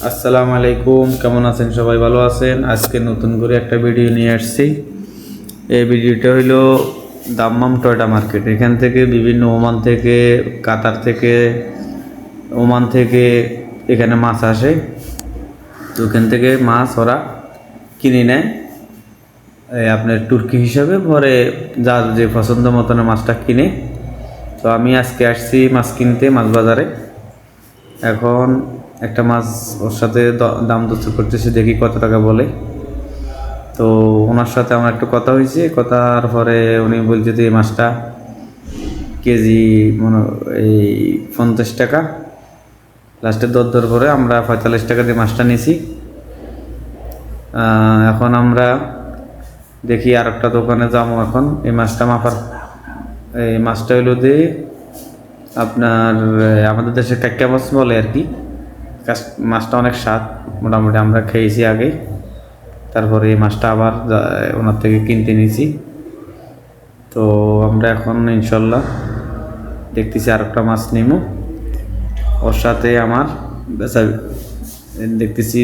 আসসালামু আলাইকুম, কেমন আছেন? সবাই ভালো আছেন? আজকে নতুন করে একটা ভিডিও নিয়ে আসছি। এই ভিডিওটা হইলো দাম্মাম টয়টা মার্কেট। এখান থেকে বিভিন্ন ওমান থেকে, কাতার থেকে, ওমান থেকে এখানে মাছ আসে। তো ওখান থেকে মাছ ওরা কিনে নেয় আপনার তুর্কি হিসাবে, পরে যার যে পছন্দ মতন মাছটা কিনে। তো আমি আজকে আসছি মাছ কিনতে মাছ বাজারে। এখন একটা মাছ ওর সাথে দাম দর করতেছি, দেখি কত টাকা বলে। তো ওনার সাথে আমার একটু কথা হয়েছে, কথার পরে উনি বলছে যে এই মাছটা কেজি এই 50 টাকা। লাস্টে দর করে আমরা 45 টাকা দিয়ে মাছটা নিয়েছি। এখন আমরা দেখি আর একটা দোকানে যাবো। এখন এই মাছটা মাপার, এই মাছটা হইলো দিয়ে আপনার আমাদের দেশে কাক্কা মাছ বলে আর কি। মাছটা অনেক স্বাদ, মোটামুটি আমরা খেয়েছি আগে। তারপরে এই মাছটা আবার ওনার থেকে কিনতে নিয়েছি। তো আমরা এখন ইনশাল্লাহ দেখতেছি আর একটা মাছ নিব। ওর সাথে আমার বেচা দেখতেছি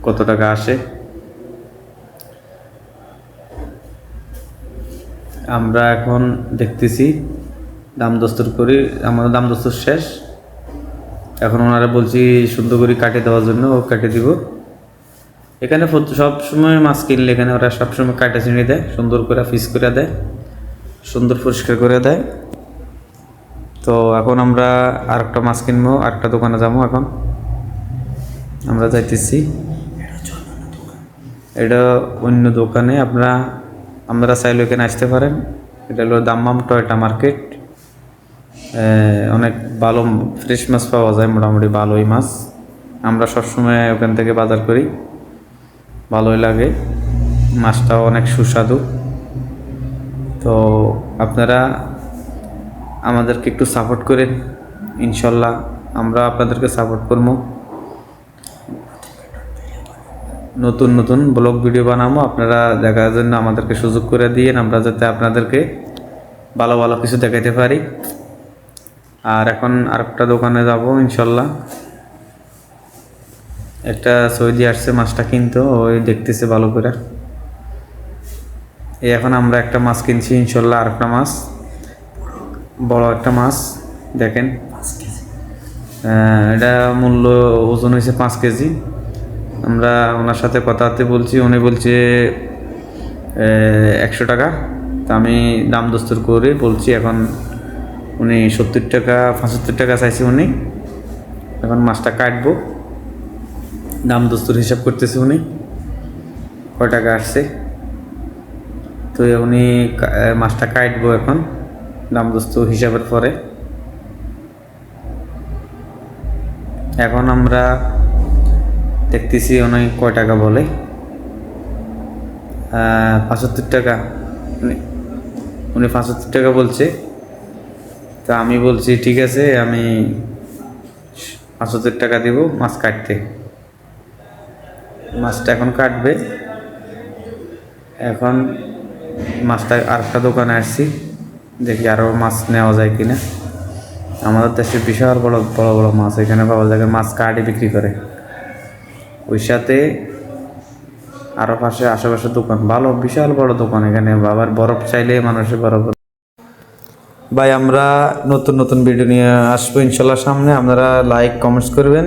কত টাকা আসে। আমরা এখন দেখতেছি দাম দস্তর করি, আমাদের দাম দস্তর শেষ। এখন ওনারা বলছি সুন্দর করে কাটে দেওয়ার জন্য, ও কাটে দিব। এখানে সব সময় মাছ কিনলে এখানে ওরা সবসময় কাটা চিনি দেয়, সুন্দর করে পিস করে দেয়, সুন্দর পরিষ্কার করে দেয়। তো এখন আমরা আর একটা মাছ কিনবো, আরেকটা দোকানে যাবো। এখন আমরা যাইতেছি, এটা অন্য দোকানে। আপনারা চাইলে এখানে আসতে পারেন। এটা হলো দাম্মাম টয়টা মার্কেট। অনেক ভালো ফ্রেশ মাছ পাওয়া যায়, মোটামুটি ভালোই মাছ। আমরা সবসময় ওখান থেকে বাজার করি, ভালোই লাগে, মাছটাও অনেক সুস্বাদু। তো আপনারা আমাদেরকে একটু সাপোর্ট করেন, ইনশাল্লাহ আমরা আপনাদেরকে সাপোর্ট করবো। নতুন নতুন ব্লগ ভিডিও বানাবো, আপনারা দেখার জন্য আমাদেরকে সুযোগ করে দিয়েন, আমরা যাতে আপনাদেরকে ভালো ভালো কিছু দেখাতে পারি। আর এখন আরেকটা দোকানে যাব ইনশাল্লাহ। একটা সৌদি আসছে মাছটা কিনতো, ওই দেখতেছে ভালো করে। এই এখন আমরা একটা মাছ কিনছি ইনশাল্লাহ, আরেকটা মাছ, বড় একটা মাছ দেখেন। এটা মূল্য ওজন হয়েছে 5 কেজি। আমরা ওনার সাথে কথাতে বলছি, উনি বলছে 100 টাকা। তা আমি দাম দস্তর করে বলছি, এখন উনি 70 টাকা 75 টাকা চাইছে উনি। এখন মাছটা কাটবো, দাম দস্তর হিসাব করতেছে উনি কয় টাকা আসছে। তো উনি মাছটা কাটবো এখন দাম দস্তর হিসাবের পরে। এখন আমরা দেখতেছি উনি কয় টাকা বলে। 75 টাকা, উনি 75 টাকা বলছে। তা আমি বলছি ঠিক আছে, আমি 75 টাকা দিব মাছ কাটতে। মাছটা এখন কাটবে। এখন মাছটা আরেকটা দোকানে আসছি, দেখি আরও মাছ নেওয়া যায় কিনা। আমাদের দেশে বিশাল বড় বড় বড় মাছ এখানে পাওয়া যায়, মাছ কাটে বিক্রি করে। ওই সাথে আরও আশেপাশে দোকান, ভালো বিশাল বড় দোকান এখানে। আবার বরফ চাইলে মানুষের বরফ। ভাই আমরা নতুন নতুন ভিডিও নিয়ে আসবো ইনশাল্লাহ সামনে। আপনারা লাইক কমেন্টস করবেন।